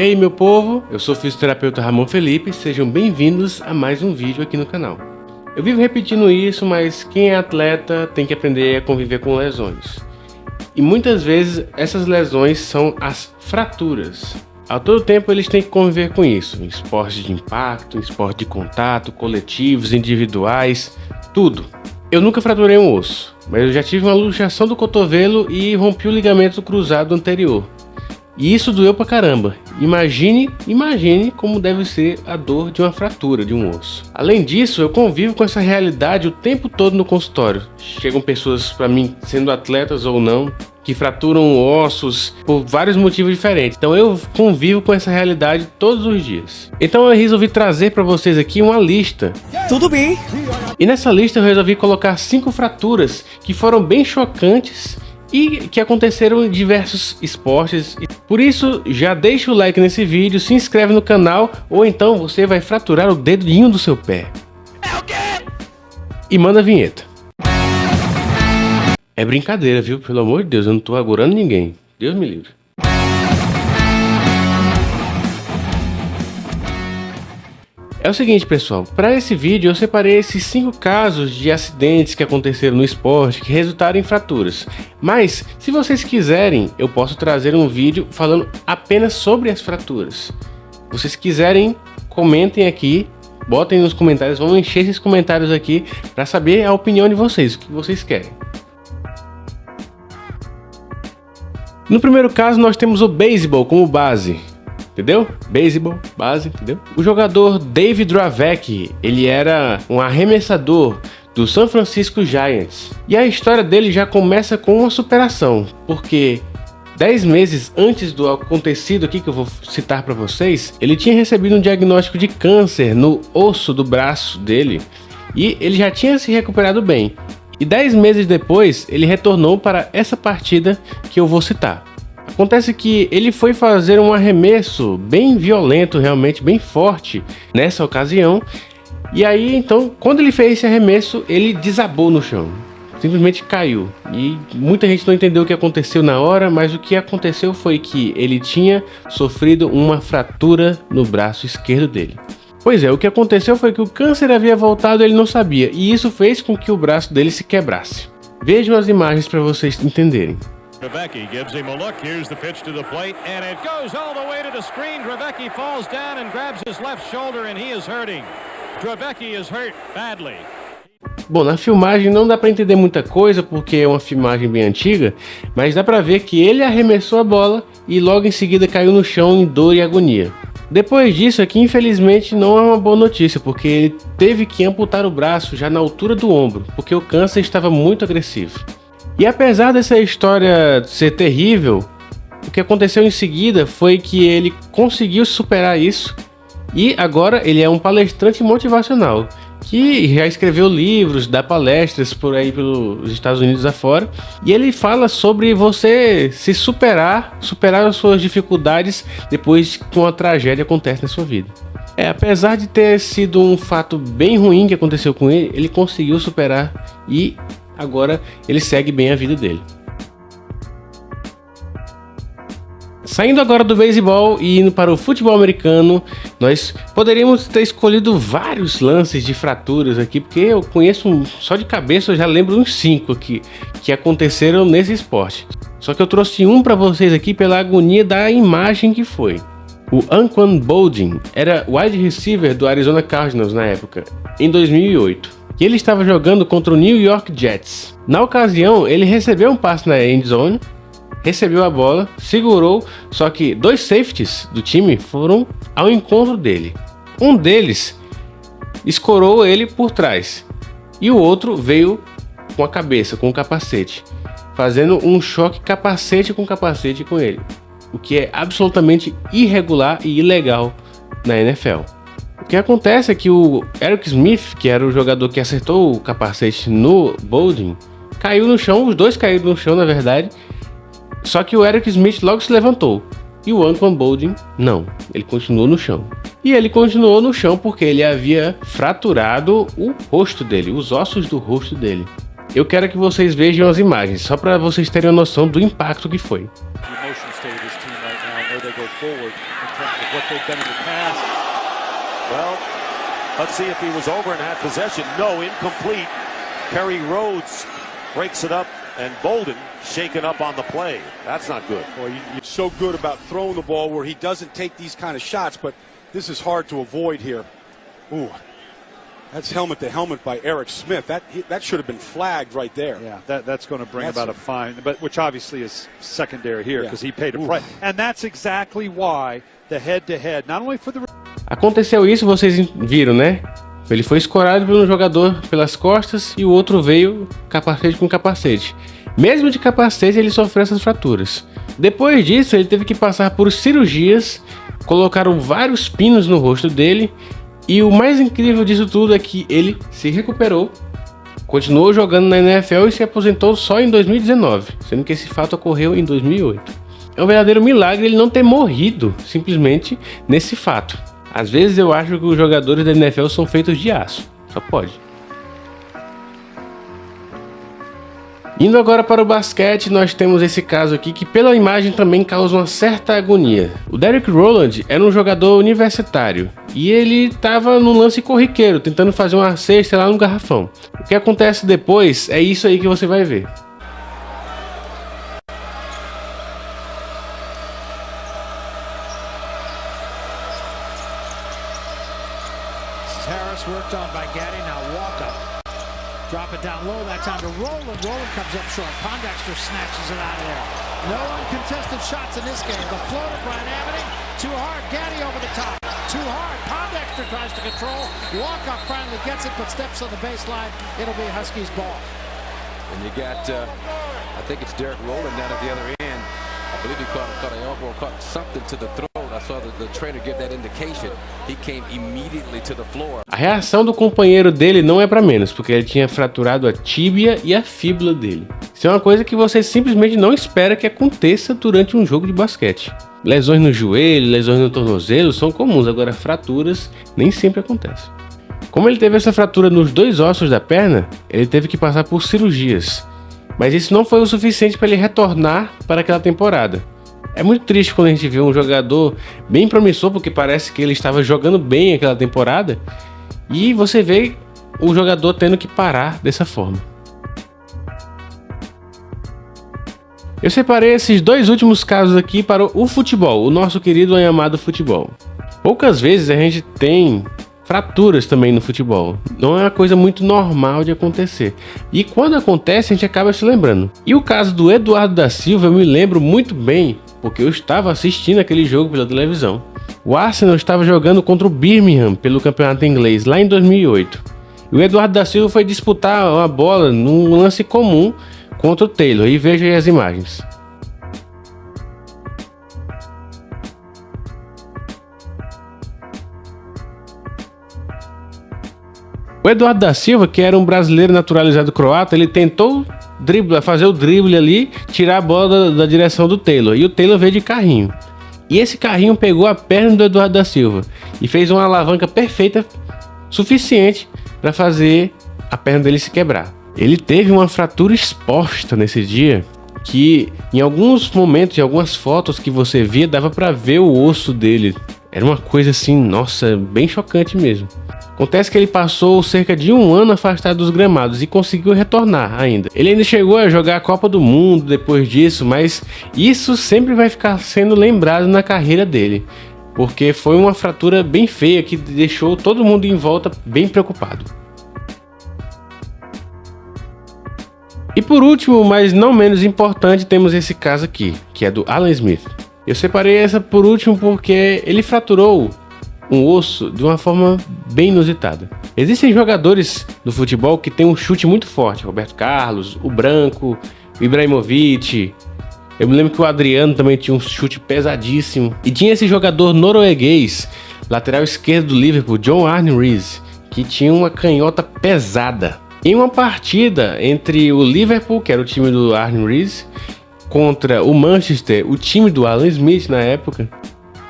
E aí meu povo, eu sou o fisioterapeuta Ramon Felipe, sejam bem-vindos a mais um vídeo aqui no canal. Eu vivo repetindo isso, mas quem é atleta tem que aprender a conviver com lesões. E muitas vezes essas lesões são as fraturas. A todo tempo eles têm que conviver com isso, em esportes de impacto, em esporte de contato, coletivos, individuais, tudo. Eu nunca fraturei um osso, mas eu já tive uma luxação do cotovelo e rompi o ligamento cruzado anterior. E isso doeu pra caramba. Imagine como deve ser a dor de uma fratura de um osso. Além disso, eu convivo com essa realidade o tempo todo no consultório. Chegam pessoas pra mim, sendo atletas ou não, que fraturam ossos por vários motivos diferentes. Então eu convivo com essa realidade todos os dias. Então eu resolvi trazer para vocês aqui uma lista. Tudo bem. E nessa lista eu resolvi colocar 5 fraturas que foram bem chocantes e que aconteceram em diversos esportes. Por isso, já deixa o like nesse vídeo, se inscreve no canal, ou então você vai fraturar o dedinho do seu pé. É o quê? E manda a vinheta. É brincadeira, viu? Pelo amor de Deus, eu não tô agorando ninguém. Deus me livre. É o seguinte, pessoal, para esse vídeo eu separei esses 5 casos de acidentes que aconteceram no esporte que resultaram em fraturas. Mas, se vocês quiserem, eu posso trazer um vídeo falando apenas sobre as fraturas. Se vocês quiserem, comentem aqui, botem nos comentários, vamos encher esses comentários aqui para saber a opinião de vocês, o que vocês querem. No primeiro caso nós temos o beisebol como base. Entendeu? Beisebol, base, entendeu? O jogador Dave Dravec, ele era um arremessador do San Francisco Giants. E a história dele já começa com uma superação, porque 10 meses antes do acontecido aqui que eu vou citar para vocês, ele tinha recebido um diagnóstico de câncer no osso do braço dele e ele já tinha se recuperado bem. E 10 meses depois, ele retornou para essa partida que eu vou citar. Acontece que ele foi fazer um arremesso bem violento, realmente bem forte nessa ocasião. E aí, então, quando ele fez esse arremesso, ele desabou no chão. Simplesmente caiu. E muita gente não entendeu o que aconteceu na hora, mas o que aconteceu foi que ele tinha sofrido uma fratura no braço esquerdo dele. Pois é, o que aconteceu foi que o câncer havia voltado e ele não sabia. E isso fez com que o braço dele se quebrasse. Vejam as imagens para vocês entenderem. Dravecki gives him a look. Here's the pitch to the plate, and it goes all the way to the screen. Dravecki falls down and grabs his left shoulder, and he is hurting. Dravecki is hurt badly. Bom, na filmagem não dá para entender muita coisa porque é uma filmagem bem antiga, mas dá para ver que ele arremessou a bola e logo em seguida caiu no chão em dor e agonia. Depois disso aqui, infelizmente, não é uma boa notícia, porque ele teve que amputar o braço já na altura do ombro, porque o câncer estava muito agressivo. E apesar dessa história ser terrível, o que aconteceu em seguida foi que ele conseguiu superar isso e agora ele é um palestrante motivacional que já escreveu livros, dá palestras por aí pelos Estados Unidos afora, e ele fala sobre você se superar as suas dificuldades depois que uma tragédia acontece na sua vida. Apesar de ter sido um fato bem ruim que aconteceu com ele, ele conseguiu superar e agora ele segue bem a vida dele. Saindo agora do beisebol e indo para o futebol americano, nós poderíamos ter escolhido vários lances de fraturas aqui, porque eu conheço só de cabeça, eu já lembro uns 5 aqui que aconteceram nesse esporte. Só que eu trouxe um para vocês aqui pela agonia da imagem que foi. O Anquan Boldin era wide receiver do Arizona Cardinals na época, em 2008. E ele estava jogando contra o New York Jets. Na ocasião, ele recebeu um passe na end zone, recebeu a bola, segurou, só que 2 safeties do time foram ao encontro dele. Um deles escorou ele por trás e o outro veio com a cabeça, com o capacete, fazendo um choque capacete com capacete com ele, o que é absolutamente irregular e ilegal na NFL. O que acontece é que o Eric Smith, que era o jogador que acertou o capacete no Boldin, caiu no chão, os dois caíram no chão na verdade, só que o Eric Smith logo se levantou e o Anquan Boldin não, ele continuou no chão. E ele continuou no chão porque ele havia fraturado o rosto dele, os ossos do rosto dele. Eu quero que vocês vejam as imagens, só para vocês terem uma noção do impacto que foi. forward in terms of what they've done in the past. Well, let's see if he was over and had possession. No, incomplete. Kerry Rhodes breaks it up, and Bolden shaken up on the play. That's not good. Boy, you're so good about throwing the ball where he doesn't take these kind of shots, but this is hard to avoid here. Ooh, that's helmet to helmet by Eric Smith. That should have been flagged right there. Yeah, that's going to bring about a fine, but which obviously is secondary here because he paid a price. And that's exactly why the head-to-head, not only for the... Aconteceu isso, vocês viram, né? Ele foi escorado por um jogador pelas costas e o outro veio capacete com capacete. Mesmo de capacete, ele sofreu essas fraturas. Depois disso, ele teve que passar por cirurgias, colocaram vários pinos no rosto dele. E o mais incrível disso tudo é que ele se recuperou, continuou jogando na NFL e se aposentou só em 2019, sendo que esse fato ocorreu em 2008. É um verdadeiro milagre ele não ter morrido simplesmente nesse fato. Às vezes eu acho que os jogadores da NFL são feitos de aço, só pode. Indo agora para o basquete, nós temos esse caso aqui que pela imagem também causa uma certa agonia. O Derrick Rowland era um jogador universitário e ele estava num lance corriqueiro, tentando fazer uma cesta lá no garrafão. O que acontece depois é isso aí que você vai ver. Harris worked on by Gaddy, now Walker. Drop it down low, that time to Rowland. Rowland comes up short. Pondexter snatches it out of there. No uncontested shots in this game. The floater, Brian Amity. Too hard. Gaddy over the top. Too hard. Pondexter tries to control. Walker finally gets it, but steps on the baseline. It'll be Huskies ball. And you got, I think it's Derrick Rowland down at the other end. I believe he caught an elbow, caught something to the throat. I saw the trainer give that indication. He came immediately to the floor. A reação do companheiro dele não é pra menos, porque ele tinha fraturado a tíbia e a fíbula dele. Isso é uma coisa que você simplesmente não espera que aconteça durante um jogo de basquete. Lesões no joelho, lesões no tornozelo são comuns, agora fraturas nem sempre acontecem. Como ele teve essa fratura nos dois ossos da perna, ele teve que passar por cirurgias. Mas isso não foi o suficiente para ele retornar para aquela temporada. É muito triste quando a gente vê um jogador bem promissor, porque parece que ele estava jogando bem aquela temporada, e você vê o jogador tendo que parar dessa forma. Eu separei esses dois últimos casos aqui para o futebol, o nosso querido e amado futebol. Poucas vezes a gente tem fraturas também no futebol. Não é uma coisa muito normal de acontecer. E quando acontece, a gente acaba se lembrando. E o caso do Eduardo da Silva eu me lembro muito bem, porque eu estava assistindo aquele jogo pela televisão. O Arsenal estava jogando contra o Birmingham pelo campeonato inglês, lá em 2008. E o Eduardo da Silva foi disputar uma bola num lance comum contra o Taylor. E veja aí as imagens. O Eduardo da Silva, que era um brasileiro naturalizado croata, ele tentou fazer o drible ali, tirar a bola da direção do Taylor. E o Taylor veio de carrinho. E esse carrinho pegou a perna do Eduardo da Silva e fez uma alavanca perfeita, suficiente para fazer a perna dele se quebrar. Ele teve uma fratura exposta nesse dia, que em alguns momentos, em algumas fotos que você via, dava para ver o osso dele. Era uma coisa assim, nossa, bem chocante mesmo. Acontece que ele passou cerca de um ano afastado dos gramados e conseguiu retornar ainda. Ele ainda chegou a jogar a Copa do Mundo depois disso, mas isso sempre vai ficar sendo lembrado na carreira dele, porque foi uma fratura bem feia que deixou todo mundo em volta bem preocupado. E por último, mas não menos importante, temos esse caso aqui, que é do Alan Smith. Eu separei essa por último porque ele fraturou um osso de uma forma bem inusitada. Existem jogadores do futebol que têm um chute muito forte. Roberto Carlos, o Branco, o Ibrahimovic. Eu me lembro que o Adriano também tinha um chute pesadíssimo. E tinha esse jogador norueguês, lateral esquerdo do Liverpool, John Arne Riise, que tinha uma canhota pesada. Em uma partida entre o Liverpool, que era o time do Arne Riise, contra o Manchester, o time do Alan Smith na época,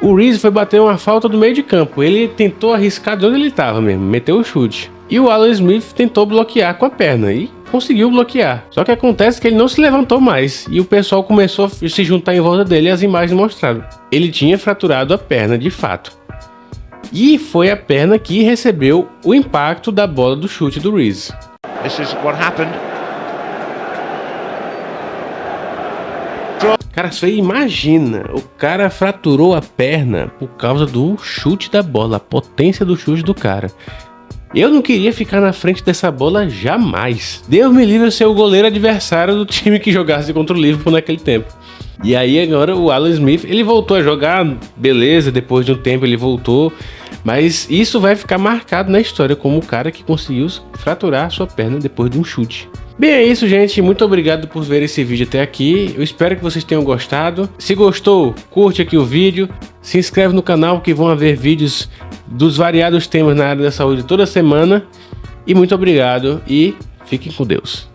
o Riise foi bater uma falta do meio de campo. Ele tentou arriscar de onde ele estava mesmo, meteu o chute. E o Alan Smith tentou bloquear com a perna. E conseguiu bloquear. Só que acontece que ele não se levantou mais e o pessoal começou a se juntar em volta dele e as imagens mostraram. Ele tinha fraturado a perna de fato. E foi a perna que recebeu o impacto da bola do chute do Reese. This is what happened. Cara, você imagina, o cara fraturou a perna por causa do chute da bola, a potência do chute do cara. Eu não queria ficar na frente dessa bola jamais. Deus me livre de ser o goleiro adversário do time que jogasse contra o Liverpool naquele tempo. E aí agora o Alan Smith, ele voltou a jogar, beleza, depois de um tempo ele voltou. Mas isso vai ficar marcado na história como o cara que conseguiu fraturar a sua perna depois de um chute. Bem, é isso, gente. Muito obrigado por ver esse vídeo até aqui. Eu espero que vocês tenham gostado. Se gostou, curte aqui o vídeo. Se inscreve no canal que vão haver vídeos dos variados temas na área da saúde toda semana. E muito obrigado e fiquem com Deus.